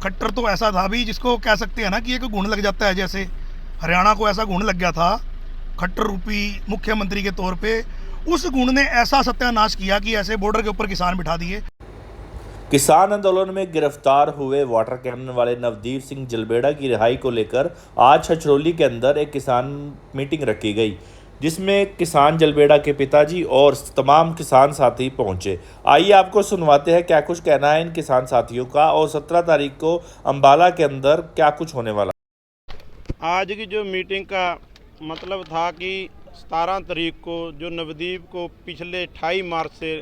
खट्टर तो ऐसा था भी जिसको कह सकते हैं ना कि एक गुण लग जाता है, जैसे हरियाणा को ऐसा गुण लग गया था खट्टर रूपी मुख्यमंत्री के तौर पे। उस गुण ने ऐसा सत्यानाश किया कि ऐसे बॉर्डर के ऊपर किसान बिठा दिए। किसान आंदोलन में गिरफ्तार हुए वाटर कैनन वाले नवदीप सिंह जलबेड़ा की रिहाई को लेकर आज छछरौली के अंदर एक किसान मीटिंग रखी गई, जिसमें किसान जलबेड़ा के पिताजी और तमाम किसान साथी पहुंचे। आइए आपको सुनवाते हैं क्या कुछ कहना है इन किसान साथियों का और 17 तारीख को अंबाला के अंदर क्या कुछ होने वाला। आज की जो मीटिंग का मतलब था कि 17 तारीख को जो नवदीप को पिछले 28 मार्च से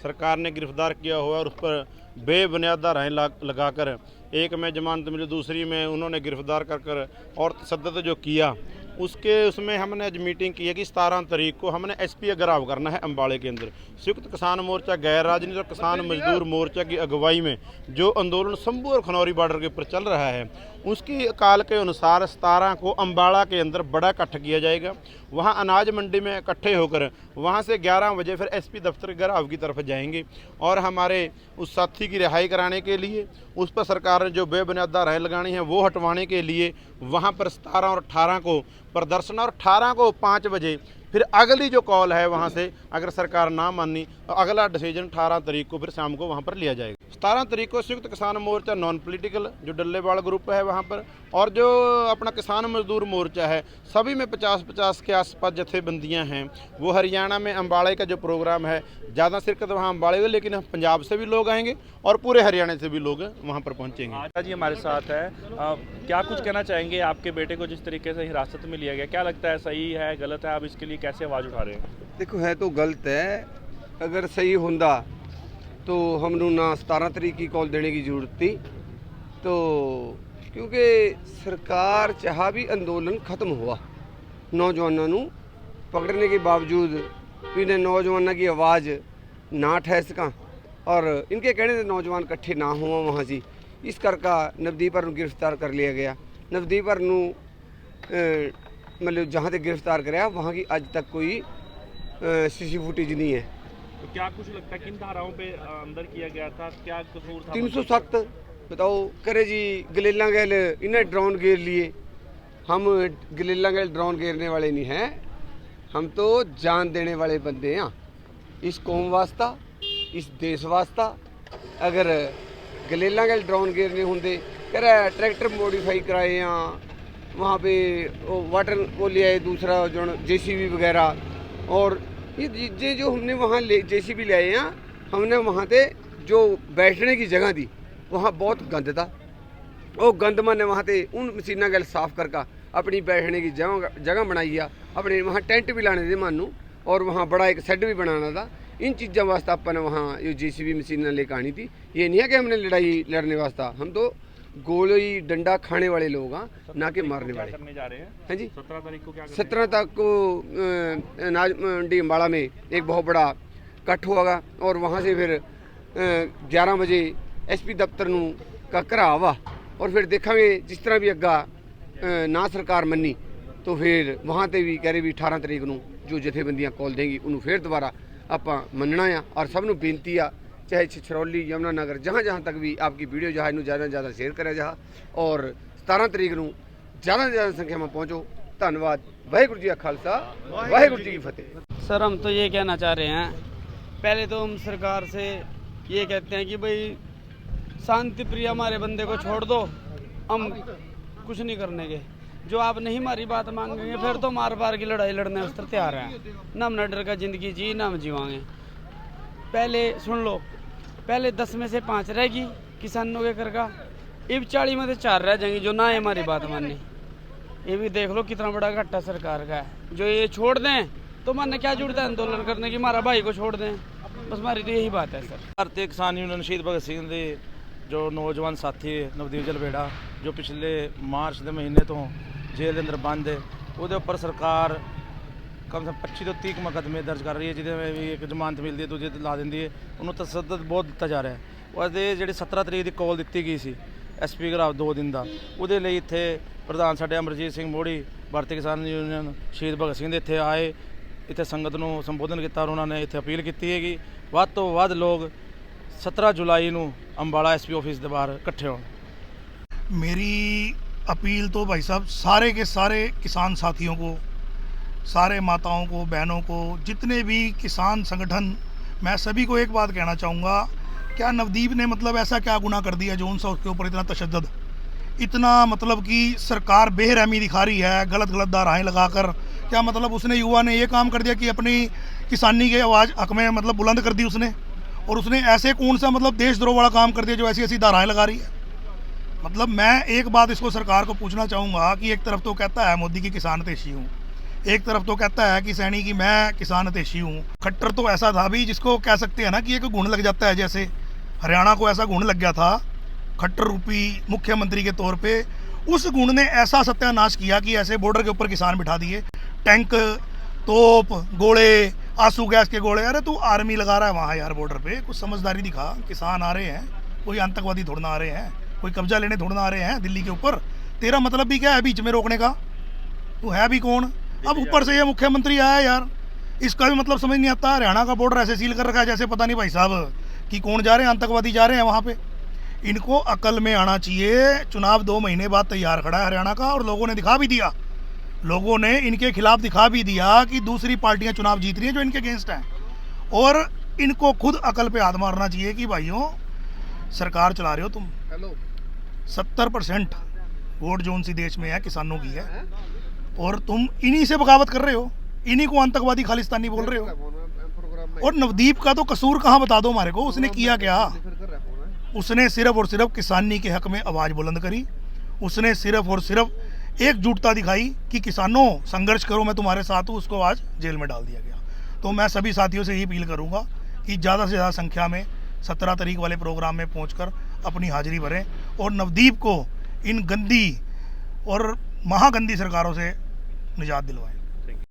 सरकार ने गिरफ्तार किया हुआ और उस पर बेबुनियाद धाराएँ लगाकर, एक में जमानत मिली, दूसरी में उन्होंने गिरफ्तार कर और तशद्दुद जो किया, उसमें हमने आज मीटिंग की है कि 17 तारीख को हमने एसपी घेराव करना है अम्बाड़े के अंदर। संयुक्त किसान मोर्चा, गैर राजनीतिक और किसान मजदूर मोर्चा की अगुवाई में जो आंदोलन शंभू और खनौरी बॉर्डर के ऊपर चल रहा है, उसकी काल के अनुसार 17 को अम्बाड़ा के अंदर बड़ा इकट्ठा किया जाएगा। वहां अनाज मंडी में इकट्ठे होकर वहां से 11 बजे फिर एसपी दफ्तर घेराव की तरफ जाएंगे और हमारे उस साथी की रिहाई कराने के लिए, उस पर सरकार ने जो बेबुनियाद धाराएँ लगानी हैं वो हटवाने के लिए वहां पर 17 और 18 को प्रदर्शन, और 18 को 5 बजे फिर अगली जो कॉल है वहाँ से अगर सरकार ना मानी तो अगला डिसीजन 18 तारीख को फिर शाम को वहाँ पर लिया जाएगा। 17 तारीख को संयुक्त किसान मोर्चा नॉन पॉलिटिकल जो डल्लेवाल ग्रुप है वहाँ पर, और जो अपना किसान मजदूर मोर्चा है, सभी में 50-50 के आसपास जथेबंदियाँ हैं। वो हरियाणा में अम्बाड़े का जो प्रोग्राम है, ज़्यादा शिरकत वहाँ अम्बाड़े में, लेकिन पंजाब से भी लोग आएंगे और पूरे हरियाणा से भी लोग वहाँ पर पहुँचेंगे। आज जी हमारे साथ है, क्या कुछ कहना चाहेंगे? आपके बेटे को जिस तरीके से हिरासत में लिया गया, क्या लगता है सही है गलत है? आप इसके लिए कैसे आवाज़ उठा रहे हैं? देखो, है तो गलत है। अगर सही होंदा तो हमनू ना 17 तारीख की कॉल देने की जरूरत थी, तो क्योंकि सरकार चाहा भी अंदोलन खत्म हुआ, नौजवानों नू पकड़ने के बावजूद भी ने नौजवानों की आवाज़ ना ठह सका और इनके कहने से नौजवान इकट्ठे ना हुआ वहाँ से, इस करके नवदीप नू गिरफ्तार कर लिया गया। नवदीप नू मतलब जहाँ तक गिरफ्तार कराया वहाँ की आज तक कोई सीसी फुटेज नहीं है। तो क्या कुछ लगता है किन धाराओं पे अंदर किया गया था, क्या कसूर था? 307 बताओ करे जी। गलेला गैल इन्हें ड्रोन घेर लिए, हम गलेला गैल ड्रोन घेरने वाले नहीं हैं, हम तो जान देने वाले बंदे हैं इस कौम वास्ता, इस देश वास्ता। अगर गलेला गैल ड्रोन घेरने होंगे, कह ट्रैक्टर मॉडिफाई कराए या वहाँ पे वाटर वो ले आए, दूसरा जो जेसीबी वगैरह, और ये जो हमने वहाँ जेसीबी ले आए हैं, हमने वहाँ पे जो बैठने की जगह दी वहाँ बहुत गंद था। वो गंद मैंने वहाँ पे उन मशीना गल साफ करके अपनी बैठने की जगह बनाई है, अपने वहाँ टेंट भी लाने थे मानू, और वहाँ बड़ा एक सेट भी बनाना था। इन चीज़ों वास्ते अपन वहाँ ये जेसीबी मशीन लेकर आनी थी। ये नहीं है कि हमने लड़ाई लड़ने वास्ता, हम तो गोली डंडा खाने वाले लोग हैं, ना कि मारने वाले। करने जा रहे हैं? हैं जी, 17 तारीख को क्या 17 तक को अनाज मंडी अम्बाड़ा में एक बहुत बड़ा इकट्ठ होगा और वहाँ से फिर 11 बजे एसपी दफ्तर नू का घरावा, और फिर देखेंगे जिस तरह भी अग्गा ना सरकार मनी तो फिर वहाँ ते भी कह रहे भी 18 तारीख नू जो जथेबंदियाँ कॉल देंगी उन्होंने फिर दोबारा आपां मनना आ। और सब नू बेनती आ, चाहे छछरौली, यमुनानगर, जहाँ जहाँ तक भी आपकी वीडियो जहाँ इनू ज़्यादा से ज़्यादा शेयर करें जहाँ, और 17 तारीख नू ज़्यादा से ज़्यादा संख्या में पहुँचो। धन्यवाद। वाहिगुरू जी का खालसा, वाहिगुरू जी की फतेह। सर, हम तो ये कहना चाह रहे हैं, पहले तो हम सरकार से ये कहते हैं कि भाई शांति प्रिय हमारे बंदे को छोड़ दो, हम कुछ नहीं करने के। जो आप नहीं हमारी बात मांगेंगे फिर तो मार बार की लड़ाई लड़ने उस तरह तैयार हैं। ना हम न डर का ज़िंदगी जी, ना हम जीवाएंगे। पहले सुन लो, पहले 10 में से 5 रहेगी किसानों के कर का, अब 40 में से 4 रह जाएंगी जो ना है हमारी बात माननी। ये भी देख लो कितना बड़ा घाटा सरकार का है। जो ये छोड़ दें तो मानने क्या जरूरत है आंदोलन करने की, हमारा भाई को छोड़ दें, बस हमारी तो यही बात है सर। भारतीय किसान यूनियन शहीद भगत सिंह के जो नौजवान साथी नवदीप जलबेड़ा जो पिछले मार्च के महीने तो जेल के अंदर बंद है, वो उपर सरकार कम से कम 25 तो 30 मुकदमे दर्ज कर रही है, जिसमें भी एक जमानत मिलती है, दूजे ला देंदी है। उन्होंने तसद्दुद बहुत दिता जा रहा है। ਉਹਦੇ ਜਿਹੜੀ 17 ਤਰੀਕ ਦੀ ਕਾਲ ਦਿੱਤੀ ਗਈ ਸੀ ਐਸਪੀ ਘਰਾव 2 ਦਿਨ ਦਾ, ਉਹਦੇ ਲਈ ਇੱਥੇ ਪ੍ਰਧਾਨ ਸਾਡੇ ਅਮਰਜੀਤ ਸਿੰਘ ਮੋੜੀ ਭਾਰਤੀ ਕਿਸਾਨ ਯੂਨੀਅਨ ਸ਼ਹੀਦ ਭਗਤ ਸਿੰਘ ਦੇ ਇੱਥੇ ਆਏ, ਇੱਥੇ ਸੰਗਤ ਨੂੰ ਸੰਬੋਧਨ ਕੀਤਾ ਔਰ ਉਹਨਾਂ ਨੇ ਇੱਥੇ ਅਪੀਲ ਕੀਤੀ ਹੈ ਕਿ ਵੱਧ ਤੋਂ ਵੱਧ ਲੋਕ 17 ਜੁਲਾਈ ਨੂੰ ਅੰਬਾਲਾ ਐਸਪੀ ਆਫਿਸ ਦੇ ਬਾਹਰ ਇਕੱਠੇ ਹੋਣ। मेरी अपील तो भाई साहब सारे के सारे किसान साथियों को, सारे माताओं को, बहनों को, जितने भी किसान संगठन, मैं सभी को एक बात कहना चाहूँगा, क्या नवदीप ने मतलब ऐसा क्या गुनाह कर दिया जो उनसे उसके ऊपर इतना तशद्दुद, इतना मतलब कि सरकार बेरहमी दिखा रही है गलत गलत धाराएँ लगाकर। क्या मतलब उसने युवा ने ये काम कर दिया कि अपनी किसानी की आवाज़ हक में मतलब बुलंद कर दी उसने, और उसने ऐसे कौन सा मतलब देशद्रोह वाला काम कर दिया जो ऐसी ऐसी धाराएँ लगा रही है। मतलब मैं एक बात इसको सरकार को पूछना चाहूँगा कि एक तरफ तो कहता है मोदी की किसान हितैषी हूँ, एक तरफ तो कहता है कि सैनी की मैं किसान हितैषी हूँ। खट्टर तो ऐसा था भी जिसको कह सकते हैं ना कि एक गुण लग जाता है, जैसे हरियाणा को ऐसा गुण लग गया था खट्टर रूपी मुख्यमंत्री के तौर पे। उस गुण ने ऐसा सत्यानाश किया कि ऐसे बॉर्डर के ऊपर किसान बिठा दिए, टैंक, तोप, गोले, आंसू गैस के गोले। अरे तू आर्मी लगा रहा है वहाँ यार बॉर्डर पे, कुछ समझदारी दिखा। किसान आ रहे हैं, कोई आतंकवादी थोड़ना आ रहे हैं, कोई कब्जा लेने थोड़ना आ रहे हैं दिल्ली के ऊपर। तेरा मतलब भी क्या है बीच में रोकने का? तू है भी कौन? अब ऊपर से ये मुख्यमंत्री आया यार, इसका भी मतलब समझ नहीं आता। हरियाणा का बॉर्डर ऐसे सील कर रखा है जैसे पता नहीं भाई साहब कि कौन जा रहे हैं, आतंकवादी जा रहे हैं वहाँ पे। इनको अकल में आना चाहिए। चुनाव 2 महीने बाद तैयार खड़ा है हरियाणा का, और लोगों ने दिखा भी दिया, लोगों ने इनके खिलाफ दिखा भी दिया कि दूसरी पार्टियां चुनाव जीत रही हैं जो इनके अगेंस्ट हैं। और इनको खुद अकल पे हाथ मारना चाहिए कि भाइयों सरकार चला रहे हो तुम, 70% वोट जो उनसी देश में है किसानों की है, और तुम इन्हीं से बगावत कर रहे हो, इन्हीं को आतंकवादी खालिस्तानी बोल रहे हो। और नवदीप का तो कसूर कहाँ बता दो हमारे को, उसने किया क्या? उसने सिर्फ और सिर्फ किसानी के हक में आवाज़ बुलंद करी। उसने सिर्फ और सिर्फ एकजुटता दिखाई कि किसानों संघर्ष करो, मैं तुम्हारे साथ हूँ। उसको आज जेल में डाल दिया गया। तो मैं सभी साथियों से यही अपील करूँगा कि ज़्यादा से ज़्यादा संख्या में 17 तारीख वाले प्रोग्राम में पहुँचकर अपनी हाजिरी भरें और नवदीप को इन गंदी और महागंदी सरकारों से निजात दिलवाएं।